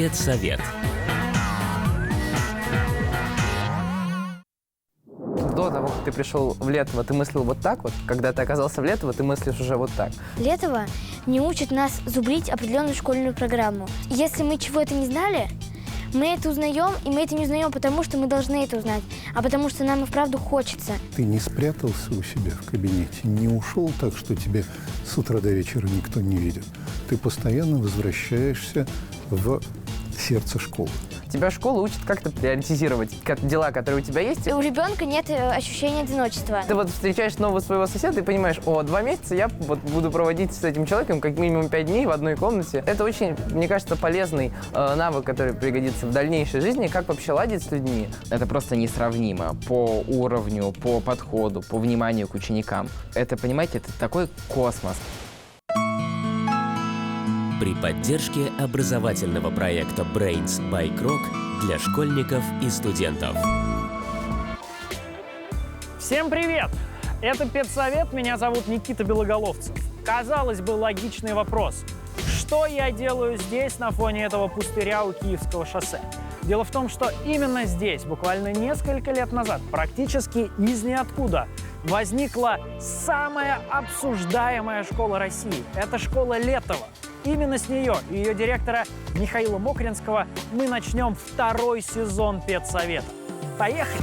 Педсовет. До того, как ты пришел в Летово, ты мыслил вот так вот? Когда ты оказался в Летово, ты мыслишь уже вот так? Летово не учит нас зубрить определенную школьную программу. Если мы чего-то не знали, мы это узнаем, и мы это не узнаем, потому что мы должны это узнать, а потому что нам и вправду хочется. Ты не спрятался у себя в кабинете, не ушел так, что тебе с утра до вечера никто не видит. Ты постоянно возвращаешься в сердце школы. Тебя школа учит как-то приоритизировать дела, которые у тебя есть. У ребенка нет ощущения одиночества. Ты вот встречаешь нового своего соседа и понимаешь, 2 месяца я вот буду проводить с этим человеком как минимум 5 дней в одной комнате. Это очень, мне кажется, полезный навык, который пригодится в дальнейшей жизни, как вообще ладить с людьми. Это просто несравнимо по уровню, по подходу, по вниманию к ученикам. Это, понимаете, это такой космос. При поддержке образовательного проекта Brains by Krok для школьников и студентов. Всем привет! Это Педсовет, меня зовут Никита Белоголовцев. Казалось бы, логичный вопрос. Что я делаю здесь на фоне этого пустыря у Киевского шоссе? Дело в том, что именно здесь, буквально несколько лет назад, практически из ниоткуда, возникла самая обсуждаемая школа России. Это школа Летово. Именно с нее и ее директора Михаила Мокринского мы начнем 2-й сезон Педсовета. Поехали!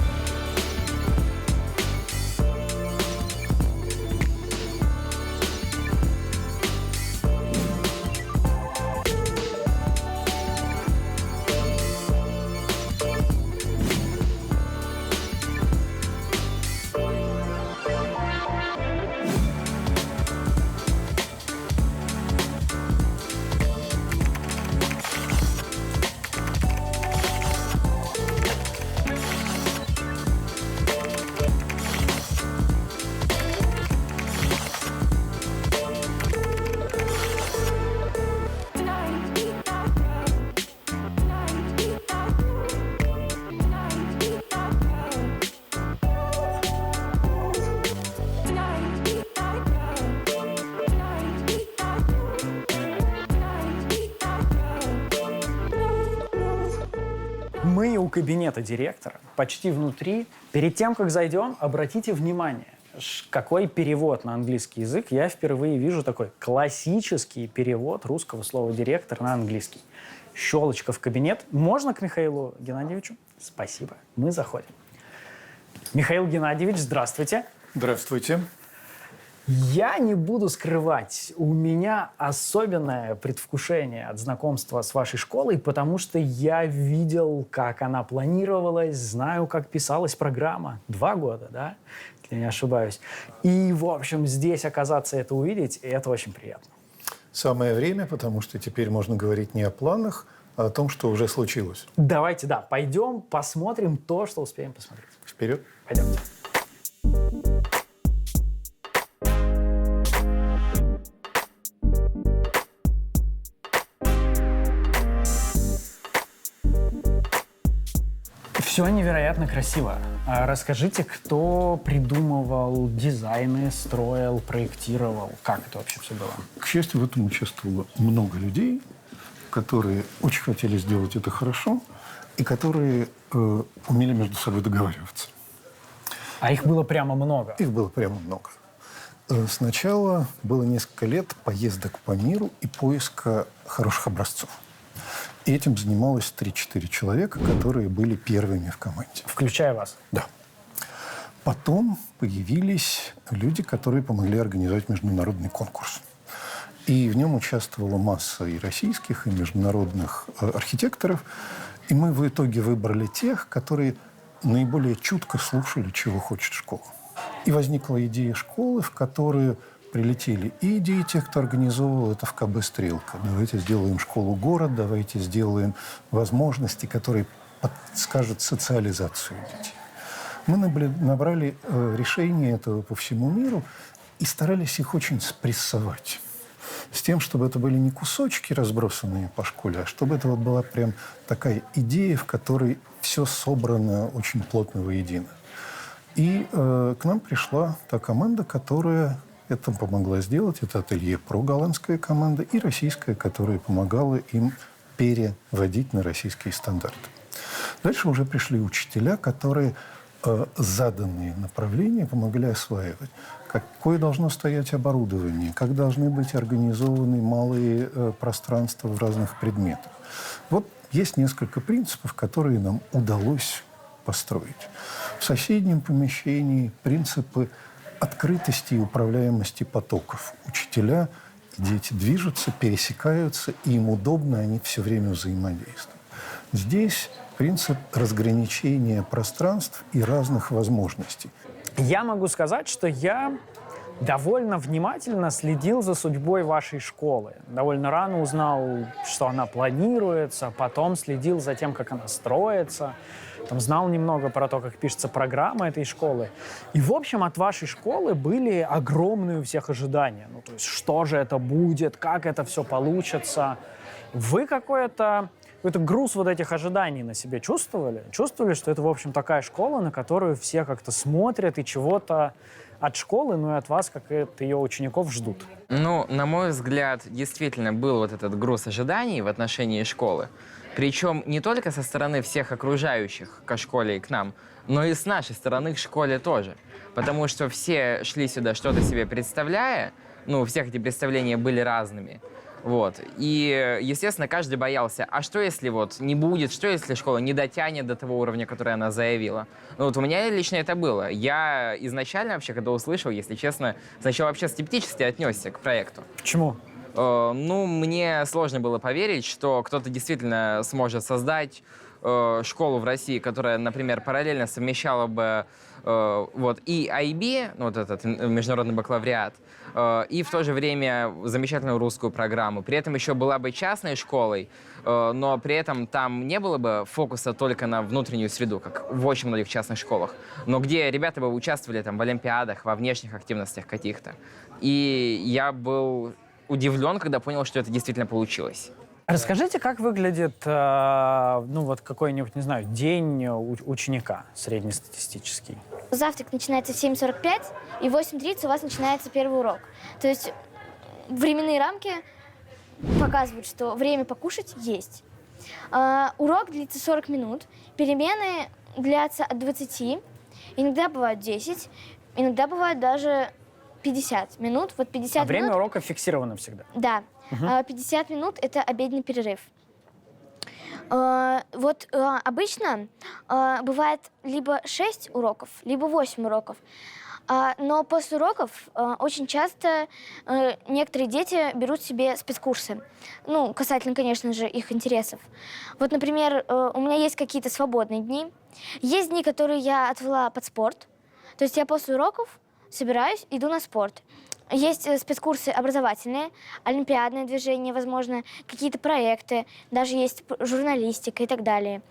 Мы у кабинета директора, почти внутри. Перед тем, как зайдем, обратите внимание, какой перевод на английский язык. Я впервые вижу такой классический перевод русского слова «директор» на английский. Щелочка в кабинет. Можно к Михаилу Геннадьевичу? Спасибо. Мы заходим. Михаил Геннадьевич, здравствуйте. Здравствуйте. Я не буду скрывать, у меня особенное предвкушение от знакомства с вашей школой, потому что я видел, как она планировалась, знаю, как писалась программа. 2 года, да, если не ошибаюсь. И, в общем, здесь оказаться, это увидеть, и это очень приятно. Самое время, потому что теперь можно говорить не о планах, а о том, что уже случилось. Давайте, да, пойдем посмотрим то, что успеем посмотреть. Вперед. Пойдемте. Все невероятно красиво. А расскажите, кто придумывал дизайны, строил, проектировал? Как это вообще все было? К счастью, в этом участвовало много людей, которые очень хотели сделать это хорошо и которые умели между собой договариваться. А их было прямо много? Их было прямо много. Сначала было несколько лет поездок по миру и поиска хороших образцов. И этим занималось 3-4 человека, которые были первыми в команде. Включая вас? Да. Потом появились люди, которые помогли организовать международный конкурс. И в нем участвовала масса и российских, и международных архитекторов. И мы в итоге выбрали тех, которые наиболее чутко слушали, чего хочет школа. И возникла идея школы, в которую прилетели и идеи тех, кто организовывал это в КБ «Стрелка». Давайте сделаем школу-город, давайте сделаем возможности, которые подскажут социализацию детей. Мы набрали решения этого по всему миру и старались их очень спрессовать. С тем, чтобы это были не кусочки, разбросанные по школе, а чтобы это вот была прям такая идея, в которой все собрано очень плотно воедино. И к нам пришла та команда, которая это помогла сделать. Это ателье «Про», голландская команда, и российская, которая помогала им переводить на российские стандарты. Дальше уже пришли учителя, которые заданные направления помогли осваивать. Какое должно стоять оборудование, как должны быть организованы малые пространства в разных предметах. Вот есть несколько принципов, которые нам удалось построить. В соседнем помещении принципы открытости и управляемости потоков. Учителя и дети движутся, пересекаются, и им удобно, они все время взаимодействуют. Здесь принцип разграничения пространств и разных возможностей. Я могу сказать, что я довольно внимательно следил за судьбой вашей школы. Довольно рано узнал, что она планируется, потом следил за тем, как она строится. Там знал немного про то, как пишется программа этой школы. И, в общем, от вашей школы были огромные у всех ожидания. Ну, то есть, что же это будет, как это все получится. Вы какой-то груз вот этих ожиданий на себе чувствовали? Чувствовали, что это, в общем, такая школа, на которую все как-то смотрят и чего-то от школы, ну и от вас, как и от ее учеников, ждут? Ну, на мой взгляд, действительно был вот этот груз ожиданий в отношении школы. Причем не только со стороны всех окружающих к школе и к нам, но и с нашей стороны к школе тоже. Потому что все шли сюда что-то себе представляя, ну, у всех эти представления были разными. Вот. И, естественно, каждый боялся, а что если вот не будет, что если школа не дотянет до того уровня, который она заявила? Ну вот у меня лично это было. Я изначально вообще, когда услышал, если честно, сначала вообще скептически отнесся к проекту. Почему? Ну, мне сложно было поверить, что кто-то действительно сможет создать школу в России, которая, например, параллельно совмещала бы вот и IB, ну, вот этот международный бакалавриат, и в то же время замечательную русскую программу. При этом еще была бы частной школой, но при этом там не было бы фокуса только на внутреннюю среду, как в очень многих частных школах, но где ребята бы участвовали там в олимпиадах, во внешних активностях каких-то. И я был удивлен, когда понял, что это действительно получилось. Расскажите, как выглядит, ну вот какой-нибудь, не знаю, день ученика среднестатистический? Завтрак начинается в 7:45, и в 8:30 у вас начинается первый урок. То есть временные рамки показывают, что время покушать есть. Урок длится 40 минут, перемены длятся от 20, иногда бывают 10, иногда бывает даже 50 минут. Вот 50 время минут... урока фиксировано всегда? Да. 50 минут – это обеденный перерыв. Вот обычно бывает либо 6 уроков, либо 8 уроков. Но после уроков очень часто некоторые дети берут себе спецкурсы. Ну, касательно, конечно же, их интересов. Вот, например, у меня есть какие-то свободные дни. Есть дни, которые я отвела под спорт. То есть я после уроков собираюсь, иду на спорт. Есть спецкурсы образовательные, олимпиадное движение, возможно, какие-то проекты, даже есть журналистика и так далее.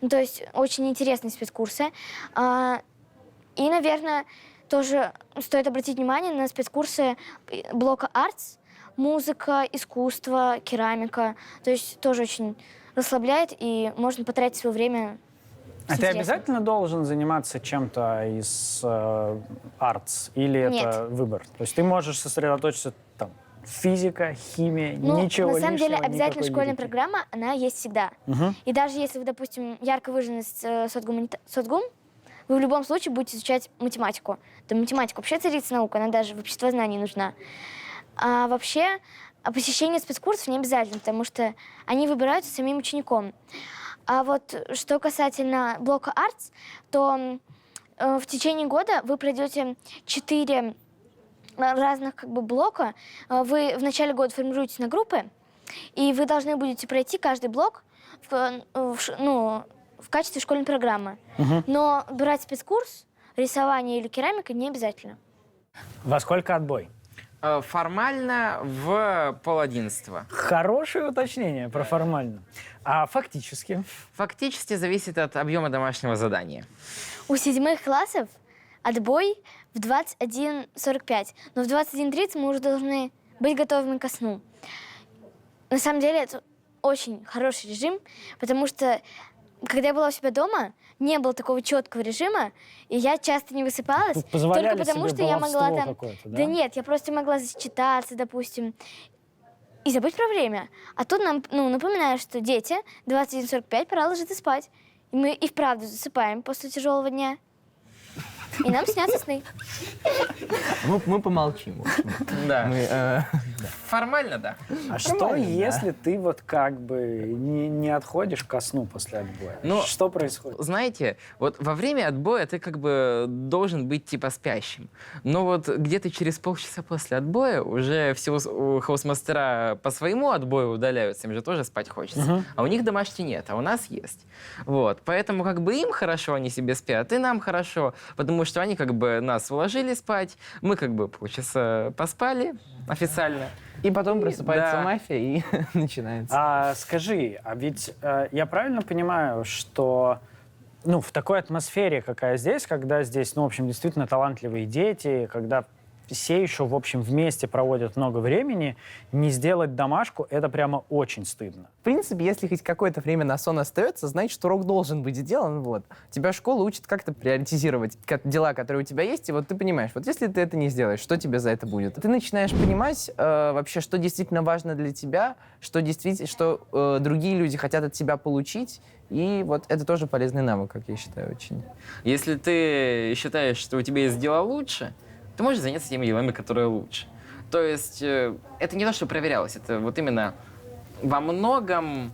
Ну, то есть очень интересные спецкурсы. И, наверное, тоже стоит обратить внимание на спецкурсы блока Arts, музыка, искусство, керамика. То есть тоже очень расслабляет, и можно потратить свое время. А ты обязательно должен заниматься чем-то из артс? Или Нет. это выбор? То есть ты можешь сосредоточиться там физика, химия, Ну, ничего на самом деле, лишнего, обязательно никакой школьная лирики. программа, она есть всегда. И даже если вы, допустим, ярко выражены соцгум, вы в любом случае будете изучать математику. Да математика вообще царица наука, она даже в обществознании нужна. А вообще посещение спецкурсов не обязательно, потому что они выбираются самим учеником. А вот что касательно блока Arts, то в течение года вы пройдете 4 разных блока. Вы в начале года формируетесь на группы, и вы должны будете пройти каждый блок в качестве школьной программы. Но брать спецкурс, рисование или керамика не обязательно. Во сколько отбой? Формально в 10:30. Хорошее уточнение про формально. А фактически? Фактически зависит от объема домашнего задания. У 7 классов отбой в 21:45, но в 21:30 мы уже должны быть готовыми ко сну. На самом деле это очень хороший режим, потому что когда я была у себя дома, не было такого четкого режима, и я часто не высыпалась, Позволяли только потому себе что я могла баловство там... какое-то, да? Да нет, я просто могла зачитаться, допустим. и забыть про время. А тут нам напоминают, что дети, 21:45, пора ложиться спать. И мы и вправду засыпаем после тяжелого дня. И нам снятся сны. Мы помолчим. В общем. Да. Формально, да. А что, если ты вот как бы не отходишь ко сну после отбоя? Ну, что происходит? Знаете, вот во время отбоя ты как бы должен быть типа спящим. Но вот где-то через полчаса после отбоя уже все хаусмастера по своему отбою удаляются, им же тоже спать хочется. А у них домашней нет, а у нас есть. Вот. Поэтому как бы им хорошо, они себе спят, и нам хорошо, потому что они как бы нас уложили спать, мы как бы полчаса поспали официально. И потом просыпается Да. мафия, и начинается. А скажи, а ведь я правильно понимаю, что в такой атмосфере, какая здесь, когда здесь, в общем, действительно талантливые дети, когда все еще, в общем, вместе проводят много времени, не сделать домашку — это прямо очень стыдно. В принципе, если хоть какое-то время на сон остается, значит, что урок должен быть сделан. Вот. Тебя школа учит как-то приоритизировать дела, которые у тебя есть, и вот ты понимаешь, вот если ты это не сделаешь, что тебе за это будет? Ты начинаешь понимать вообще, что действительно важно для тебя, что другие люди хотят от тебя получить, и вот это тоже полезный навык, как я считаю, очень. Если ты считаешь, что у тебя есть дела лучше, ты можешь заняться теми делами, которые лучше. То есть это не то, что проверялось, это вот именно во многом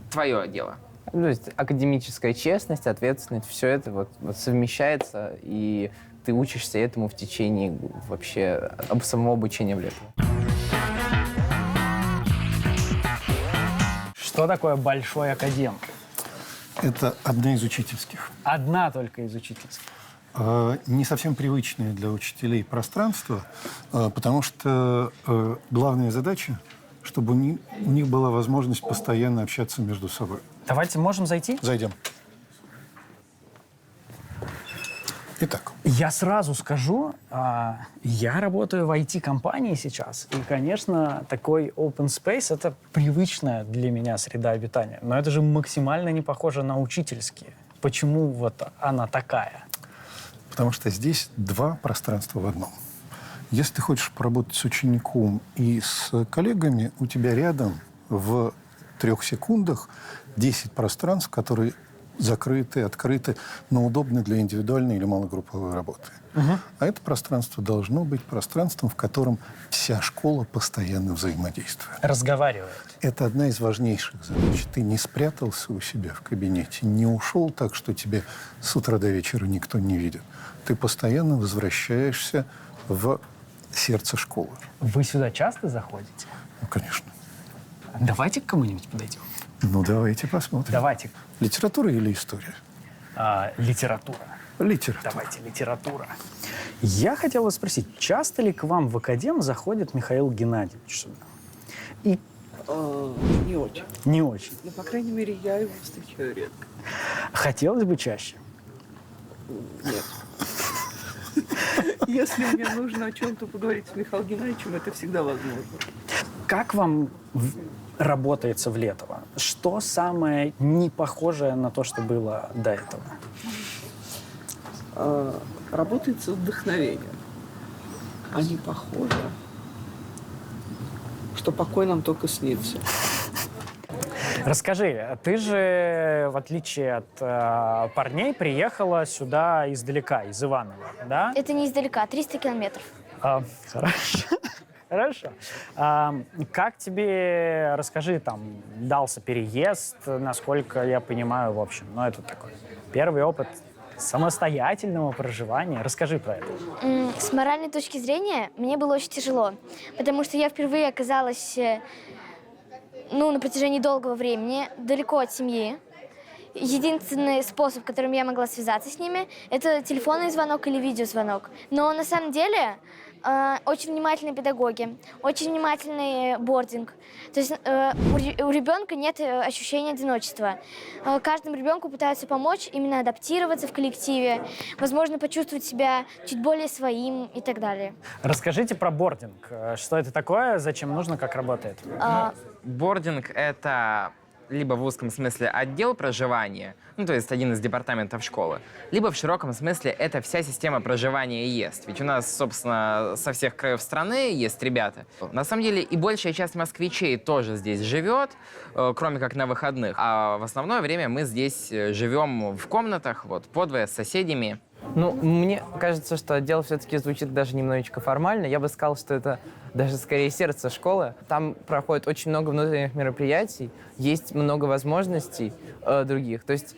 твое дело. То есть академическая честность, ответственность, все это вот совмещается, и ты учишься этому в течение вообще самого обучения в лето. Что такое большой академ? Это одна из учительских. Одна только из учительских. Не совсем привычное для учителей пространство, потому что главная задача, чтобы у них была возможность постоянно общаться между собой. Давайте, можем зайти? Зайдем. Итак. Я сразу скажу, я работаю в IT-компании сейчас, и, конечно, такой open space — это привычная для меня среда обитания, но это же максимально не похоже на учительские. Почему вот она такая? Потому что здесь два пространства в одном. Если ты хочешь поработать с учеником и с коллегами, у тебя рядом в 3 секундах 10 пространств, которые закрыты, открыты, но удобны для индивидуальной или малогрупповой работы. А это пространство должно быть пространством, в котором вся школа постоянно взаимодействует. Разговаривает. Это одна из важнейших задач. Ты не спрятался у себя в кабинете, не ушел так, что тебе с утра до вечера никто не видит. Ты постоянно возвращаешься в сердце школы. Вы сюда часто заходите? Ну, конечно. Давайте к кому-нибудь подойдем. Ну, давайте посмотрим. Давайте. Литература или история? Литература. Литература. Давайте, литература. Я хотел вас спросить, часто ли к вам в академ заходит Михаил Геннадьевич сюда? И Не очень. не очень. Ну, по крайней мере, я его встречаю редко. Хотелось бы чаще. Нет. Если мне нужно о чем-то поговорить с Михаилом Геннадьевичем, это всегда возможно. Как вам работается в Летово? Что самое не похожее на то, что было до этого? Работает с вдохновением. Они похожи, что покой нам только снится. Расскажи, ты же, в отличие от парней, приехала сюда издалека, из Иваново, да? Это не издалека, 300 километров. Хорошо. Хорошо. Как тебе, расскажи, там, дался переезд, насколько я понимаю, в общем, ну, это такой первый опыт самостоятельного проживания. Расскажи про это. С моральной точки зрения мне было очень тяжело, потому что я впервые оказалась, на протяжении долгого времени далеко от семьи. Единственный способ, которым я могла связаться с ними, это телефонный звонок или видеозвонок. Но на самом деле очень внимательные педагоги, очень внимательный бординг. То есть у ребенка нет ощущения одиночества. Каждому ребенку пытаются помочь именно адаптироваться в коллективе, возможно, почувствовать себя чуть более своим и так далее. Расскажите про бординг. Что это такое, зачем нужно, как работает? Бординг — это либо в узком смысле отдел проживания, ну, то есть один из департаментов школы, либо в широком смысле это вся система проживания и есть. Ведь у нас, собственно, со всех краев страны есть ребята. На самом деле и большая часть москвичей тоже здесь живет, кроме как на выходных. А в основное время мы здесь живем в комнатах, вот, подвое, с соседями. Ну, мне кажется, что отдел все-таки звучит даже немножечко формально. Я бы сказал, что это даже скорее сердце школы. Там проходит очень много внутренних мероприятий, есть много возможностей других. То есть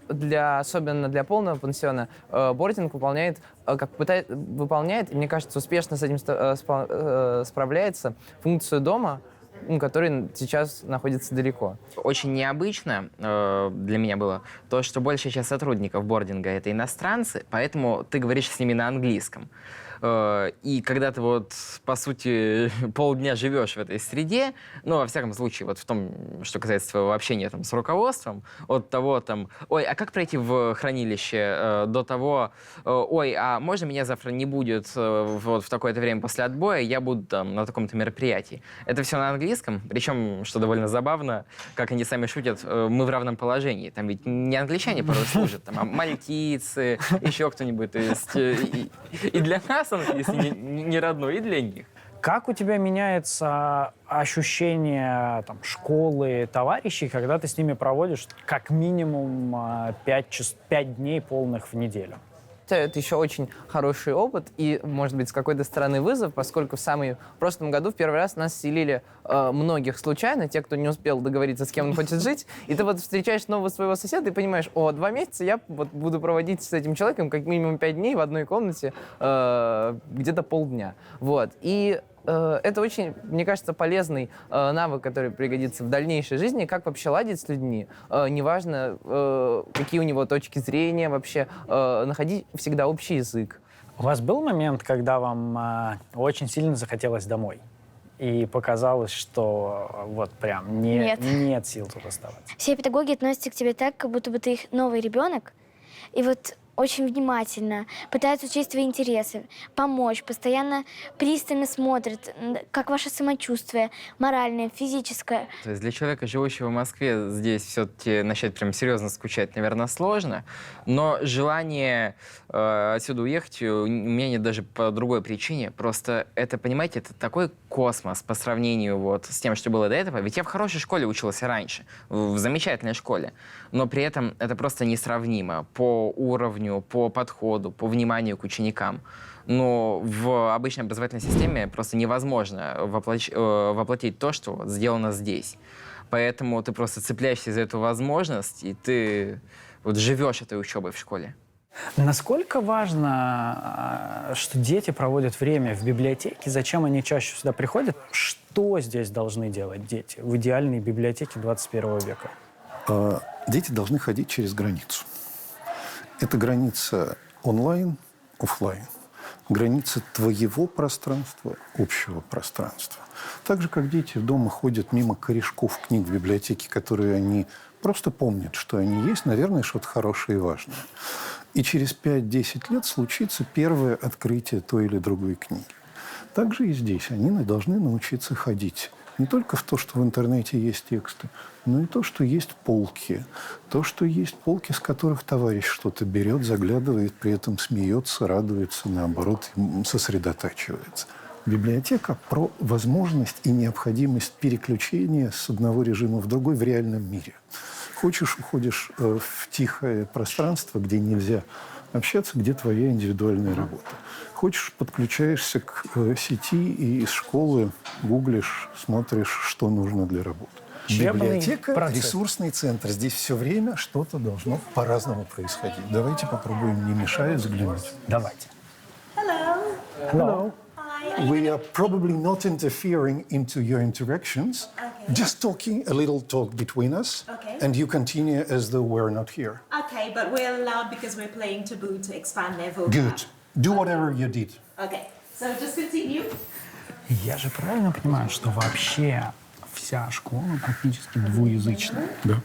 особенно для полного пансиона бординг выполняет, и, мне кажется, успешно с этим справляется, функцию дома, который сейчас находится далеко. Очень необычно для меня было то, что большая часть сотрудников бординга — это иностранцы, поэтому ты говоришь с ними на английском. И когда ты вот, по сути, полдня живешь в этой среде, ну, во всяком случае, вот в том, что касается твоего общения там с руководством, от того там, ой, а как пройти в хранилище, до того, ой, а можно меня завтра не будет вот в такое-то время после отбоя, я буду там на таком-то мероприятии. Это все на английском, причем, что довольно забавно, как они сами шутят, мы в равном положении. Там ведь не англичане порой служат, там, а мальтийцы, еще кто-нибудь. То есть и для нас если не родной, и для них. Как у тебя меняется ощущение там, школы, товарищей, когда ты с ними проводишь как минимум 5 дней полных в неделю? Это еще очень хороший опыт и, может быть, с какой-то стороны вызов, поскольку в прошлом году в первый раз нас селили многих случайно, те, кто не успел договориться, с кем он хочет жить, и ты вот встречаешь нового своего соседа и понимаешь, 2 месяца я вот буду проводить с этим человеком как минимум 5 дней в одной комнате, где-то полдня. Вот. И это очень, мне кажется, полезный навык, который пригодится в дальнейшей жизни, как вообще ладить с людьми. Неважно, какие у него точки зрения вообще, находить всегда общий язык. У вас был момент, когда вам очень сильно захотелось домой? И показалось, что вот прям нет сил тут оставаться? Все педагоги относятся к тебе так, как будто бы ты их новый ребенок. И вот очень внимательно, пытаются учесть твои интересы, помочь, постоянно пристально смотрят, как ваше самочувствие, моральное, физическое. То есть для человека, живущего в Москве, здесь все-таки начать прям серьезно скучать, наверное, сложно, но желание отсюда уехать у меня нет даже по другой причине. Просто это, понимаете, это такой космос по сравнению вот с тем, что было до этого. Ведь я в хорошей школе учился раньше, в замечательной школе, но при этом это просто несравнимо по уровню, по подходу, по вниманию к ученикам. Но в обычной образовательной системе просто невозможно воплотить то, что сделано здесь. Поэтому ты просто цепляешься за эту возможность, и ты вот живешь этой учебой в школе. Насколько важно, что дети проводят время в библиотеке? Зачем они чаще сюда приходят? Что здесь должны делать дети в идеальной библиотеке 21 века? Дети должны ходить через границу. Это граница онлайн, офлайн. Граница твоего пространства, общего пространства. Так же, как дети дома ходят мимо корешков книг в библиотеке, которые они просто помнят, что они есть, наверное, что-то хорошее и важное. И через 5-10 лет случится первое открытие той или другой книги. Также и здесь они должны научиться ходить. Не только в то, что в интернете есть тексты, но и то, что есть полки. То, что есть полки, с которых товарищ что-то берет, заглядывает, при этом смеется, радуется, наоборот, сосредотачивается. Библиотека про возможность и необходимость переключения с одного режима в другой в реальном мире. Хочешь, уходишь в тихое пространство, где нельзя общаться, где твоя индивидуальная работа. Хочешь, подключаешься к сети и из школы гуглишь, смотришь, что нужно для работы. Библиотека, ресурсный центр. Здесь все время что-то должно по-разному происходить. Давайте попробуем, не мешая, заглянуть. Давайте. Hello. We are probably not interfering into your interactions. Okay. Just talking, a little talk between us. Okay. And you continue as though we're not here. Okay, but we're allowed because we're playing Taboo to expand their vocabulary. Good. Do whatever you did. Okay, so just continue. Я же правильно понимаю, что вообще вся школа практически двуязычная? Да.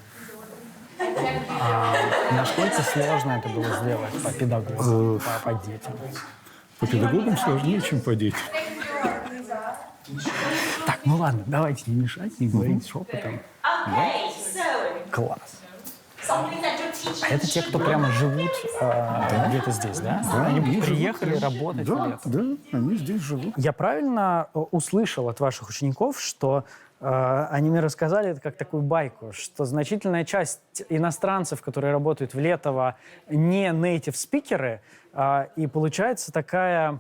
Насколько сложно это было сделать по педагогам, по детям? По педагогам сложнее, чем по детям. Так, ну ладно, давайте не мешать, не говорить шепотом. Okay, Класс. Something that you're teaching. А это те, кто прямо живут где-то здесь, да? Они живут приехали прямо. работать Да, летом. да, они здесь живут. Я правильно услышал от ваших учеников, что они мне рассказали это как такую байку, что значительная часть иностранцев, которые работают в Летово, не native-спикеры, и получается такая,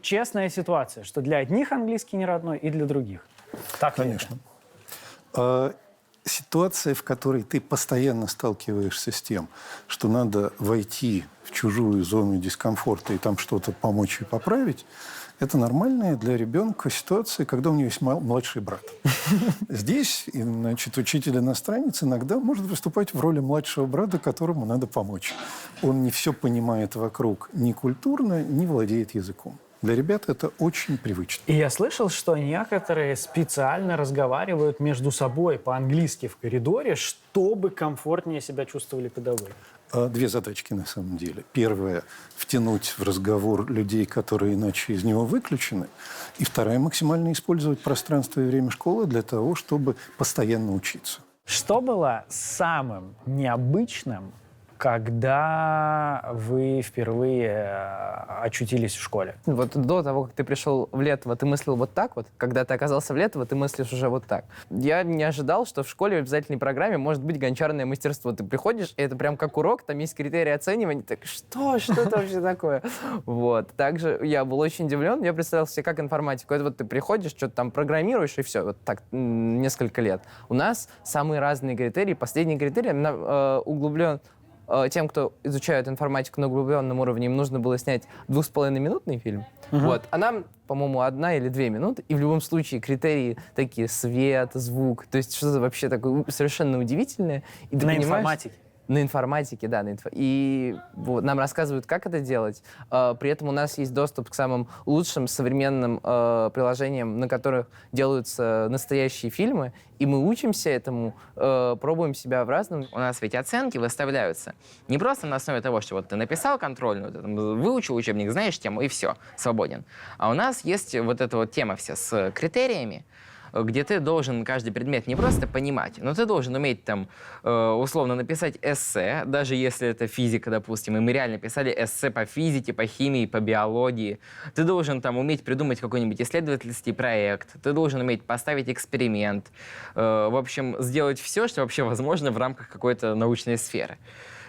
честная ситуация, что для одних английский не родной, и для других. Так ли это? Конечно. Ситуация, в которой ты постоянно сталкиваешься с тем, что надо войти в чужую зону дискомфорта и там что-то помочь и поправить, это нормальная для ребенка ситуация, когда у него есть младший брат. Здесь, значит, учитель-иностранец иногда может выступать в роли младшего брата, которому надо помочь. Он не все понимает вокруг ни культурно, ни владеет языком. Для ребят это очень привычно. И я слышал, что некоторые специально разговаривают между собой по-английски в коридоре, чтобы комфортнее себя чувствовали педагоги. Две задачки на самом деле. Первая – втянуть в разговор людей, которые иначе из него выключены. И вторая – максимально использовать пространство и время школы для того, чтобы постоянно учиться. Что было самым необычным, когда вы впервые очутились в школе? Вот до того, как ты пришел в Летово, ты мыслил вот так вот. Когда ты оказался в Летово, ты мыслишь уже вот так. Я не ожидал, что в школе в обязательной программе может быть гончарное мастерство. Ты приходишь, и это прям как урок, там есть критерии оценивания. Так что это вообще такое? Вот. Также я был очень удивлен. Я представлял себе как информатику. Это вот ты приходишь, что-то там программируешь, и все. Вот так несколько лет. У нас самые разные критерии. Последний критерий углублен. Тем, кто изучает информатику на углубленном уровне, им нужно было снять 2,5-минутный фильм. Вот. А нам, по-моему, 1 или 2 минуты. И в любом случае критерии такие: свет, звук. То есть что-то вообще такое совершенно удивительное. И ты понимаешь, информатике? На информатике, да. И вот, нам рассказывают, как это делать. При этом у нас есть доступ к самым лучшим современным приложениям, на которых делаются настоящие фильмы. И мы учимся этому, пробуем себя в разном. У нас ведь оценки выставляются не просто на основе того, что вот ты написал контрольную, ты там выучил учебник, знаешь тему, и все, свободен. А у нас есть вот эта вот тема вся с критериями, где ты должен каждый предмет не просто понимать, но ты должен уметь там условно написать эссе, даже если это физика, допустим, и мы реально писали эссе по физике, по химии, по биологии. Ты должен там уметь придумать какой-нибудь исследовательский проект, ты должен уметь поставить эксперимент, в общем, сделать все, что вообще возможно в рамках какой-то научной сферы.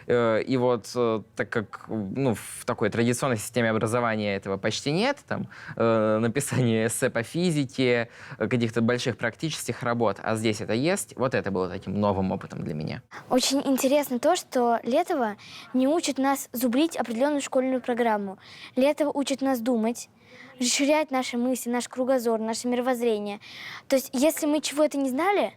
И вот так как в такой традиционной системе образования этого почти нет, там, написание эссе по физике, каких-то больших практических работ, а здесь это есть, вот это было таким новым опытом для меня. Очень интересно то, что Летово не учит нас зубрить определенную школьную программу. Летово учит нас думать, расширять наши мысли, наш кругозор, наше мировоззрение. То есть, если мы чего-то не знали,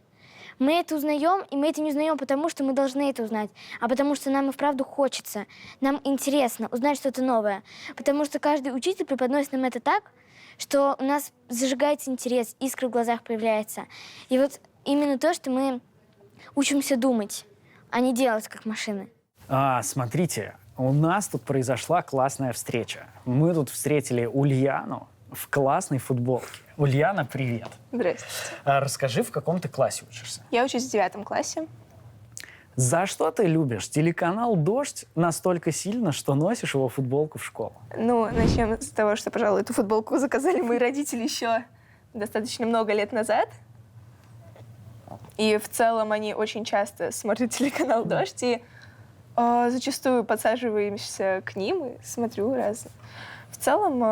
мы это узнаем, и мы это не узнаем, потому что мы должны это узнать, а потому что нам и вправду хочется, нам интересно узнать что-то новое. Потому что каждый учитель преподносит нам это так, что у нас зажигается интерес, искра в глазах появляется. И вот именно то, что мы учимся думать, а не делать как машины. Смотрите, у нас тут произошла классная встреча. Мы тут встретили Ульяну в классной футболке. Ульяна, привет. Здравствуйте. Расскажи, в каком ты классе учишься? Я учусь в 9 классе. За что ты любишь телеканал «Дождь» настолько сильно, что носишь его футболку в школу? Начнем с того, что, пожалуй, эту футболку заказали мои родители еще достаточно много лет назад. И в целом они очень часто смотрят телеканал «Дождь», и зачастую подсаживаемся к ним и смотрю раз. В целом,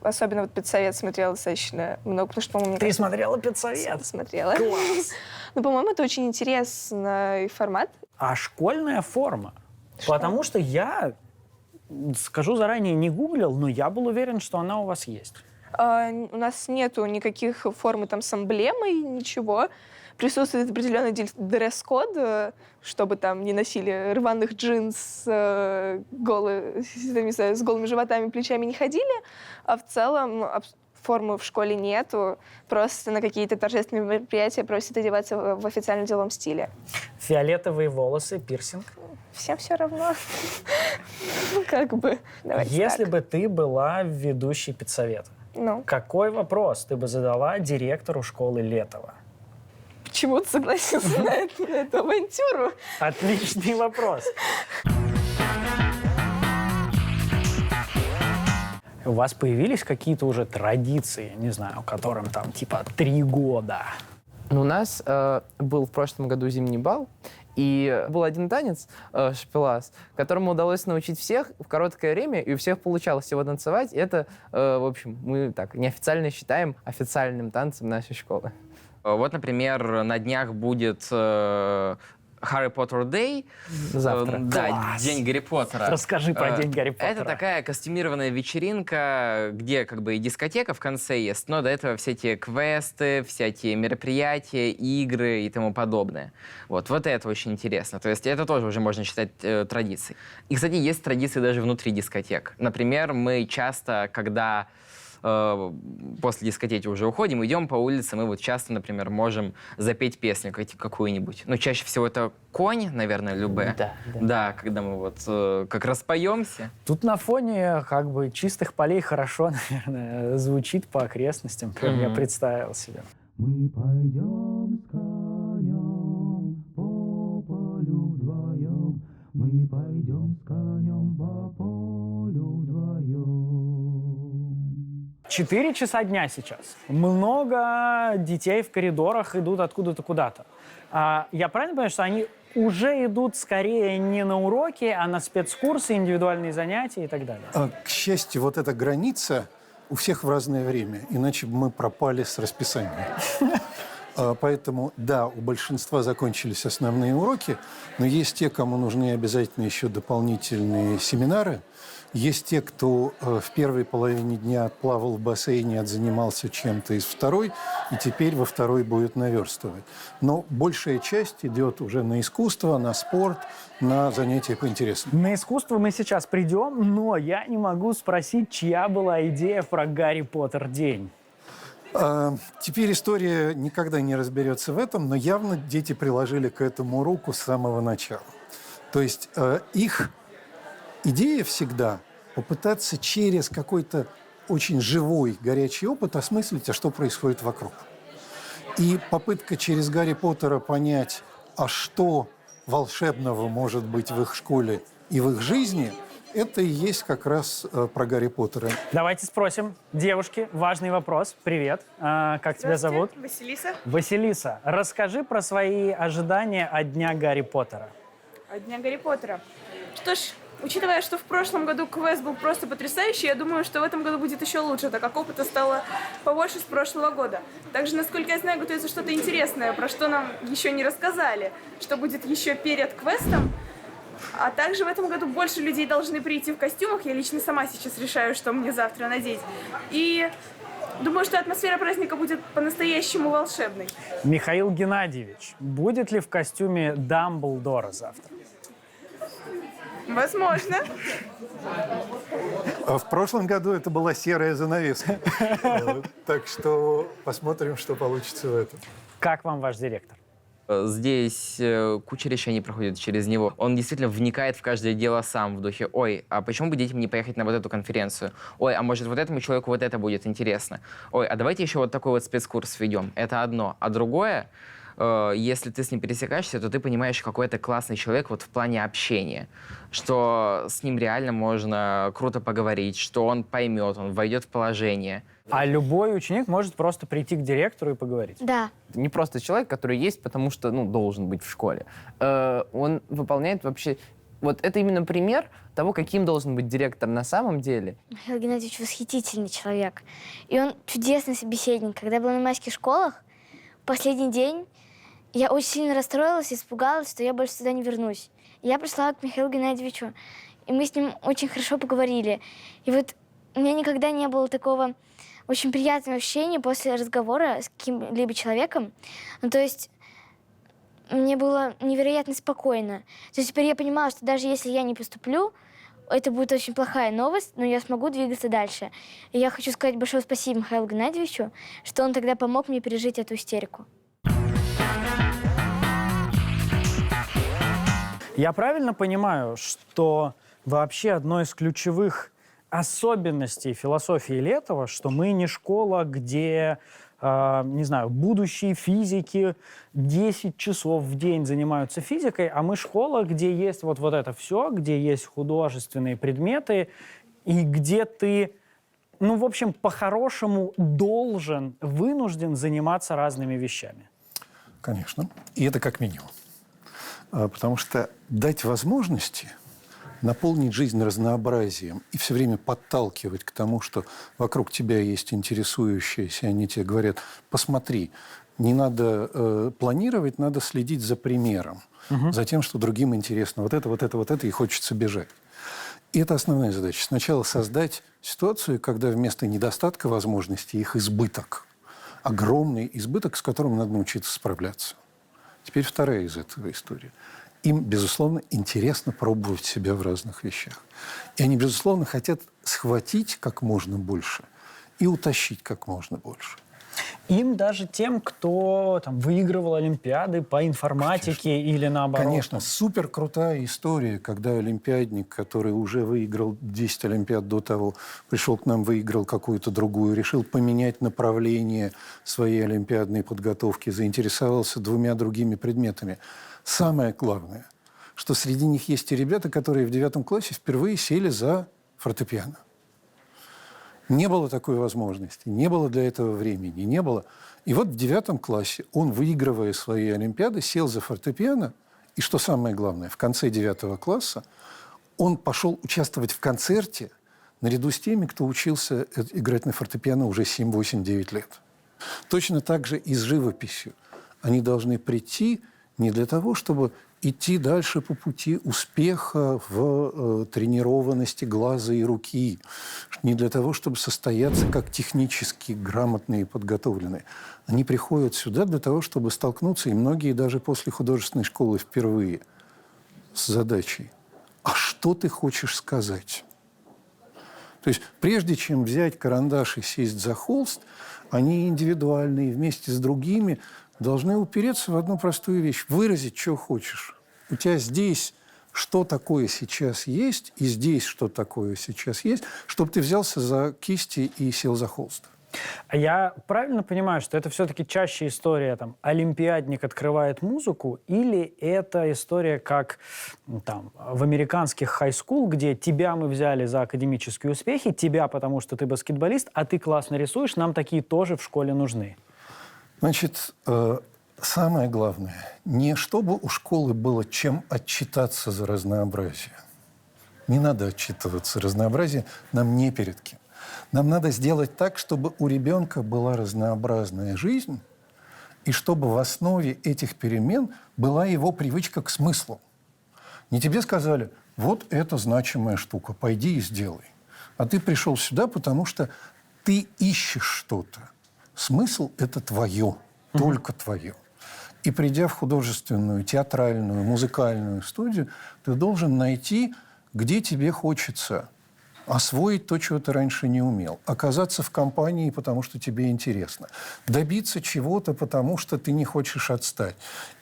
особенно вот «Педсовет» смотрела достаточно много, потому что, по-моему... Ты смотрела «Педсовет»? Смотрела. Класс! По-моему, это очень интересный формат. А школьная форма? Потому что я, скажу заранее, не гуглил, но я был уверен, что она у вас есть. У нас нету никаких формы там с эмблемой, ничего. Присутствует определенный дресс-код, чтобы там не носили рваных джинс, с голыми животами, плечами не ходили. А в целом формы в школе нету. Просто на какие-то торжественные мероприятия просят одеваться в официальном деловом стиле. Фиолетовые волосы, пирсинг. Всем все равно. Как бы. Если бы ты была ведущей педсовета, какой вопрос ты бы задала директору школы Летово? почему ты согласился на эту авантюру? Отличный вопрос. У вас появились какие-то уже традиции, не знаю, которым там типа 3 года? Ну, у нас был в прошлом году зимний бал, и был один танец, шпилас, которому удалось научить всех в короткое время, и у всех получалось его танцевать. И это, в общем, мы так неофициально считаем официальным танцем нашей школы. Вот, например, на днях будет Harry Potter Day. Завтра. Да, Класс. День Гарри Поттера. Расскажи про День Гарри Поттера. Это такая костюмированная вечеринка, где как бы и дискотека в конце есть, но до этого все эти квесты, всякие мероприятия, игры и тому подобное. Вот это очень интересно. То есть это тоже уже можно считать традицией. И, кстати, есть традиции даже внутри дискотек. Например, мы часто, когда после дискотеки уже уходим, идем по улице, мы вот часто, например, можем запеть песню какую-нибудь. Но чаще всего это «Конь», наверное, любэ. Да, когда мы вот как распоемся. Тут на фоне как бы чистых полей хорошо, наверное, звучит по окрестностям. Прям я представил себе. Мы пойдем с конем по полю вдвоем. Мы пойдем с конем по полю вдвоем. 4 часа дня сейчас. Много детей в коридорах идут откуда-то куда-то. Я правильно понимаю, что они уже идут скорее не на уроки, а на спецкурсы, индивидуальные занятия и так далее? К счастью, вот эта граница у всех в разное время, иначе бы мы пропали с расписанием. Поэтому, да, у большинства закончились основные уроки, но есть те, кому нужны обязательно еще дополнительные семинары. Есть те, кто в первой половине дня плавал в бассейне, отзанимался чем-то из второй, и теперь во второй будет наверстывать. Но большая часть идет уже на искусство, на спорт, на занятия по интересам. На искусство мы сейчас придем, но я не могу спросить, чья была идея про Гарри Поттер день. Теперь история никогда не разберется в этом, но явно дети приложили к этому руку с самого начала. То есть их идея всегда попытаться через какой-то очень живой, горячий опыт осмыслить, а что происходит вокруг. И попытка через Гарри Поттера понять, а что волшебного может быть в их школе и в их жизни, это и есть как раз про Гарри Поттера. Давайте спросим девушки важный вопрос. Привет. Как тебя зовут? Василиса. Василиса, расскажи про свои ожидания от Дня Гарри Поттера. От Дня Гарри Поттера. Что ж, учитывая, что в прошлом году квест был просто потрясающий, я думаю, что в этом году будет еще лучше, так как опыта стало побольше с прошлого года. Также, насколько я знаю, готовится что-то интересное, про что нам еще не рассказали, что будет еще перед квестом. А также в этом году больше людей должны прийти в костюмах. Я лично сама сейчас решаю, что мне завтра надеть. И думаю, что атмосфера праздника будет по-настоящему волшебной. Михаил Геннадьевич, будет ли в костюме Дамблдора завтра? Возможно. В прошлом году это была серая занавеска. Так что посмотрим, что получится в этом. Как вам ваш директор? Здесь куча решений проходит через него. Он действительно вникает в каждое дело сам в духе: ой, а почему бы детям не поехать на вот эту конференцию? Ой, а может вот этому человеку вот это будет интересно? Ой, а давайте еще вот такой вот спецкурс введем. Это одно. А другое, если ты с ним пересекаешься, то ты понимаешь, какой это классный человек вот в плане общения, что с ним реально можно круто поговорить, что он поймет, он войдет в положение. А любой ученик может просто прийти к директору и поговорить? Да. Не просто человек, который есть, потому что, должен быть в школе. Он выполняет вообще... Вот это именно пример того, каким должен быть директор на самом деле. Михаил Геннадьевич восхитительный человек. И он чудесный собеседник. Когда я была на майских школах, последний день я очень сильно расстроилась и испугалась, что я больше сюда не вернусь. Я пришла к Михаилу Геннадьевичу, и мы с ним очень хорошо поговорили. И вот у меня никогда не было такого очень приятного ощущения после разговора с каким-либо человеком. То есть мне было невероятно спокойно. То есть теперь я понимала, что даже если я не поступлю, это будет очень плохая новость, но я смогу двигаться дальше. И я хочу сказать большое спасибо Михаилу Геннадьевичу, что он тогда помог мне пережить эту истерику. Я правильно понимаю, что вообще одной из ключевых особенностей философии Летова, что мы не школа, где не знаю, будущие физики 10 часов в день занимаются физикой, а мы школа, где есть вот это все, где есть художественные предметы, и где ты, ну, в общем, по-хорошему вынужден заниматься разными вещами. Конечно. И это как минимум. Потому что дать возможности наполнить жизнь разнообразием и все время подталкивать к тому, что вокруг тебя есть интересующиеся, они тебе говорят, посмотри, не надо планировать, надо следить за примером, за тем, что другим интересно. Вот это, и хочется бежать. И это основная задача. Сначала создать ситуацию, когда вместо недостатка возможностей их избыток. Огромный избыток, с которым надо научиться справляться. Теперь вторая из этого история. Им, безусловно, интересно пробовать себя в разных вещах. И они, безусловно, хотят схватить как можно больше и утащить как можно больше. Им даже тем, кто там выигрывал олимпиады по информатике. Конечно. Или наоборот. Конечно, супер крутая история, когда олимпиадник, который уже выиграл 10 олимпиад до того, пришел к нам, выиграл какую-то другую, решил поменять направление своей олимпиадной подготовки, заинтересовался 2 другими предметами. Самое главное, что среди них есть и ребята, которые в 9 классе впервые сели за фортепиано. Не было такой возможности, не было для этого времени, не было. И вот в 9 классе он, выигрывая свои олимпиады, сел за фортепиано. И что самое главное, в конце 9 класса он пошел участвовать в концерте наряду с теми, кто учился играть на фортепиано уже 7, 8, 9 лет. Точно так же и с живописью. Они должны прийти не для того, чтобы идти дальше по пути успеха в тренированности глаза и руки, не для того, чтобы состояться как технически грамотные и подготовленные. Они приходят сюда для того, чтобы столкнуться, и многие даже после художественной школы впервые, с задачей: а что ты хочешь сказать? То есть прежде чем взять карандаш и сесть за холст, они индивидуальные, вместе с другими должны упереться в одну простую вещь – выразить, что хочешь. У тебя здесь что такое сейчас есть, и здесь что такое сейчас есть, чтобы ты взялся за кисти и сел за холст. А я правильно понимаю, что это все-таки чаще история, там, олимпиадник открывает музыку, или это история, как там, в американских хай-скул, где тебя мы взяли за академические успехи, тебя, потому что ты баскетболист, а ты классно рисуешь, нам такие тоже в школе нужны? Значит, самое главное, не чтобы у школы было чем отчитаться за разнообразие. Не надо отчитываться. Разнообразие нам не перед кем. Нам надо сделать так, чтобы у ребенка была разнообразная жизнь, и чтобы в основе этих перемен была его привычка к смыслу. Не тебе сказали: вот это значимая штука, пойди и сделай. А ты пришел сюда, потому что ты ищешь что-то. Смысл – это твое, только твое. И придя в художественную, театральную, музыкальную студию, ты должен найти, где тебе хочется освоить то, чего ты раньше не умел, оказаться в компании, потому что тебе интересно, добиться чего-то, потому что ты не хочешь отстать,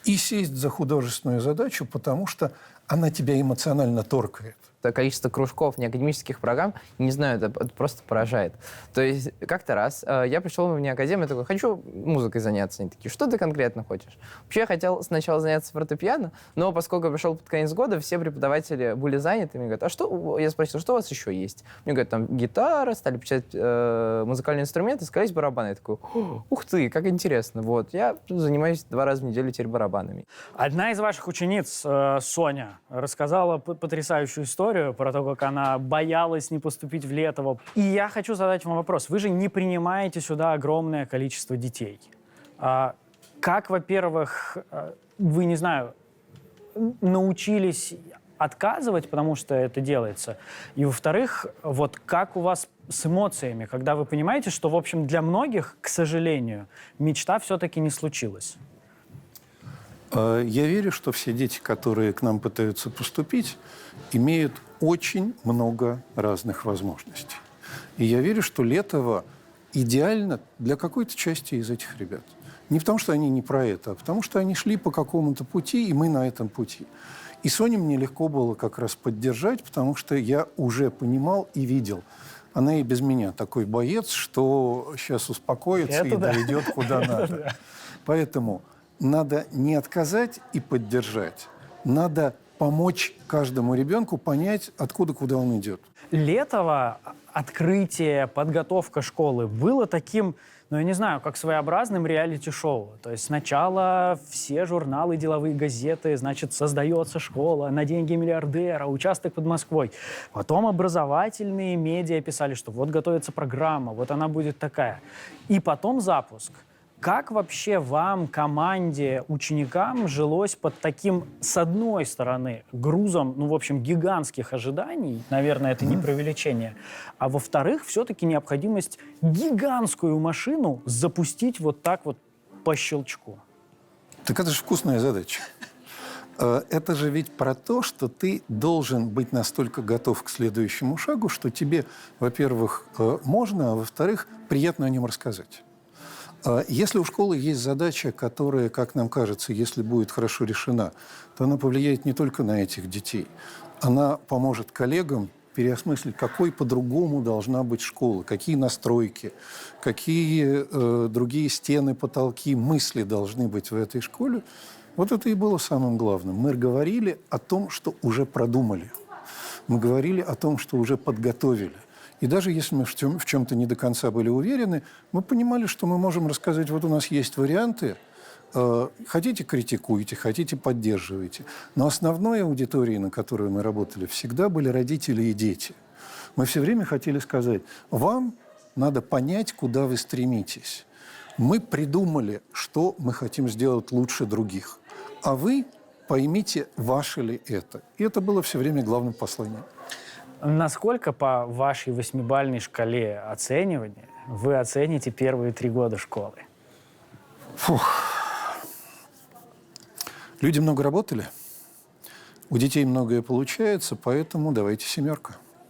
и сесть за художественную задачу, потому что она тебя эмоционально торкает. Количество кружков, неакадемических программ, не знаю, это просто поражает. То есть как-то раз я пришел в неакадемию, такой: хочу музыкой заняться. Они такие: что ты конкретно хочешь? Вообще я хотел сначала заняться фортепиано, но поскольку я пришел под конец года, все преподаватели были заняты. Мне говорят: а что? Я спросил: что у вас еще есть? Мне говорят: там гитара, стали печатать музыкальные инструменты, сказались барабаны. Я такой: ух ты, как интересно. Вот, я занимаюсь 2 раза в неделю теперь барабанами. Одна из ваших учениц, Соня, рассказала потрясающую историю про то, как она боялась не поступить в Летово. И я хочу задать вам вопрос. Вы же не принимаете сюда огромное количество детей. Как, во-первых, вы, не знаю, научились отказывать, потому что это делается? И, во-вторых, вот как у вас с эмоциями, когда вы понимаете, что, в общем, для многих, к сожалению, мечта все-таки не случилась? Я верю, что все дети, которые к нам пытаются поступить, имеют очень много разных возможностей. И я верю, что Летово идеально для какой-то части из этих ребят. Не потому, что они не про это, а потому, что они шли по какому-то пути, и мы на этом пути. И Соню мне легко было как раз поддержать, потому что я уже понимал и видел Она и без меня такой боец, что сейчас успокоится и дойдет куда надо. Поэтому надо не отказать и поддержать. Надо помочь каждому ребенку понять, откуда, куда он идет. Летово открытие, подготовка школы было таким, я не знаю, как своеобразным реалити-шоу. То есть сначала все журналы, деловые газеты, значит, создается школа на деньги миллиардера, участок под Москвой. Потом образовательные медиа писали, что вот готовится программа, вот она будет такая. И потом запуск. Как вообще вам, команде, ученикам жилось под таким, с одной стороны, грузом, в общем, гигантских ожиданий, наверное, это не преувеличение, а во-вторых, все-таки необходимость гигантскую машину запустить вот так вот по щелчку? Так это же вкусная задача. Это же ведь про то, что ты должен быть настолько готов к следующему шагу, что тебе, во-первых, можно, а во-вторых, приятно о нем рассказать. Если у школы есть задача, которая, как нам кажется, если будет хорошо решена, то она повлияет не только на этих детей. Она поможет коллегам переосмыслить, какой по-другому должна быть школа, какие настройки, какие другие стены, потолки, мысли должны быть в этой школе. Вот это и было самым главным. Мы говорили о том, что уже продумали. Мы говорили о том, что уже подготовили. И даже если мы в чем-то не до конца были уверены, мы понимали, что мы можем рассказать, вот у нас есть варианты, хотите критикуйте, хотите поддерживайте. Но основной аудиторией, на которой мы работали, всегда были родители и дети. Мы все время хотели сказать, вам надо понять, куда вы стремитесь. Мы придумали, что мы хотим сделать лучше других. А вы поймите, ваше ли это. И это было все время главным посланием. Насколько по вашей 8-бальной шкале оценивания вы оцените первые 3 года школы? Люди много работали, у детей многое получается, поэтому давайте 7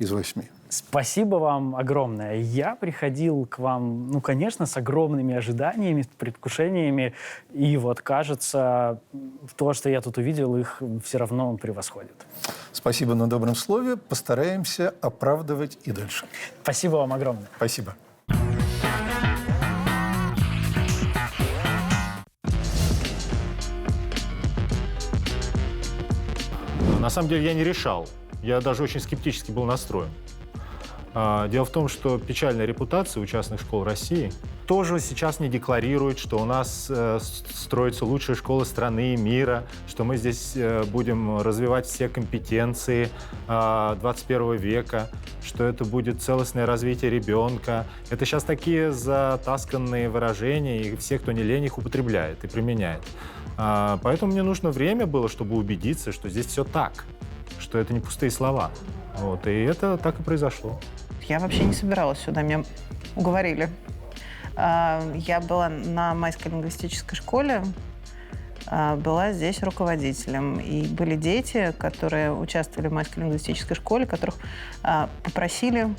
из 8. Спасибо вам огромное. Я приходил к вам, конечно, с огромными ожиданиями, предвкушениями, и вот, кажется, то, что я тут увидел, их все равно превосходит. Спасибо на добром слове. Постараемся оправдывать и дальше. Спасибо вам огромное. Спасибо. На самом деле я не решал. Я даже очень скептически был настроен. Дело в том, что печальная репутация у частных школ России тоже сейчас не декларирует, что у нас строятся лучшие школы страны и мира, что мы здесь будем развивать все компетенции 21 века, что это будет целостное развитие ребенка. Это сейчас такие затасканные выражения, и все, кто не лень, их употребляет и применяет. Поэтому мне нужно время было, чтобы убедиться, что здесь все так, что это не пустые слова. Вот, и это так и произошло. Я вообще не собиралась сюда, меня уговорили. Я была на Майской лингвистической школе, была здесь руководителем. И были дети, которые участвовали в Майской лингвистической школе, которых попросили,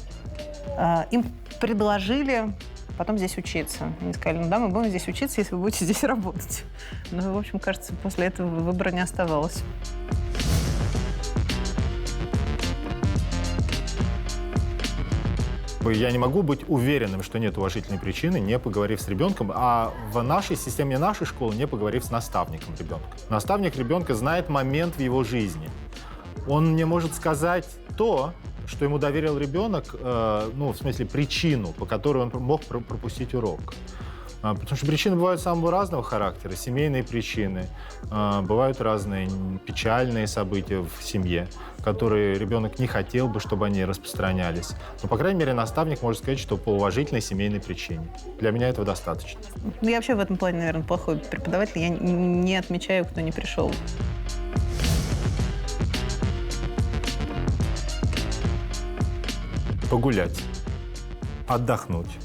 им предложили потом здесь учиться. Они сказали, да, мы будем здесь учиться, если вы будете здесь работать. Ну, в общем, кажется, после этого выбора не оставалось. Я не могу быть уверенным, что нет уважительной причины, не поговорив с ребенком, а в нашей системе, нашей школы, не поговорив с наставником ребенка. Наставник ребенка знает момент в его жизни. Он мне может сказать то, что ему доверил ребенок, в смысле причину, по которой он мог пропустить урок. Потому что причины бывают самого разного характера, семейные причины, бывают разные печальные события в семье, которые ребенок не хотел бы, чтобы они распространялись. Но, по крайней мере, наставник может сказать, что по уважительной семейной причине. Для меня этого достаточно. Я вообще в этом плане, наверное, плохой преподаватель. Я не отмечаю, кто не пришел. Погулять, отдохнуть.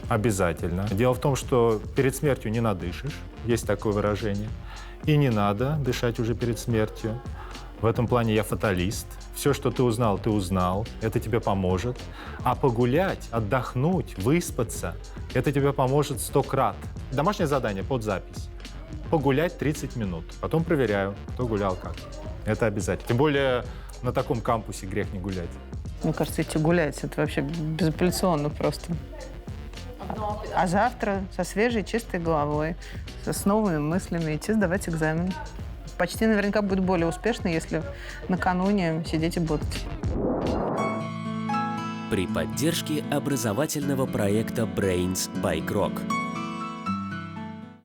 Обязательно. Дело в том, что перед смертью не надышишь, есть такое выражение, и не надо дышать уже перед смертью. В этом плане я фаталист. Все, что ты узнал, это тебе поможет. А погулять, отдохнуть, выспаться, это тебе поможет 100 крат. Домашнее задание под запись. Погулять 30 минут. Потом проверяю, кто гулял как. Это обязательно. Тем более на таком кампусе грех не гулять. Мне кажется, идти гулять. Это вообще безапелляционно просто. А завтра со свежей, чистой головой, с новыми мыслями идти сдавать экзамен. Почти наверняка будет более успешно, если накануне сидеть и ботать. При поддержке образовательного проекта Brains by Krok.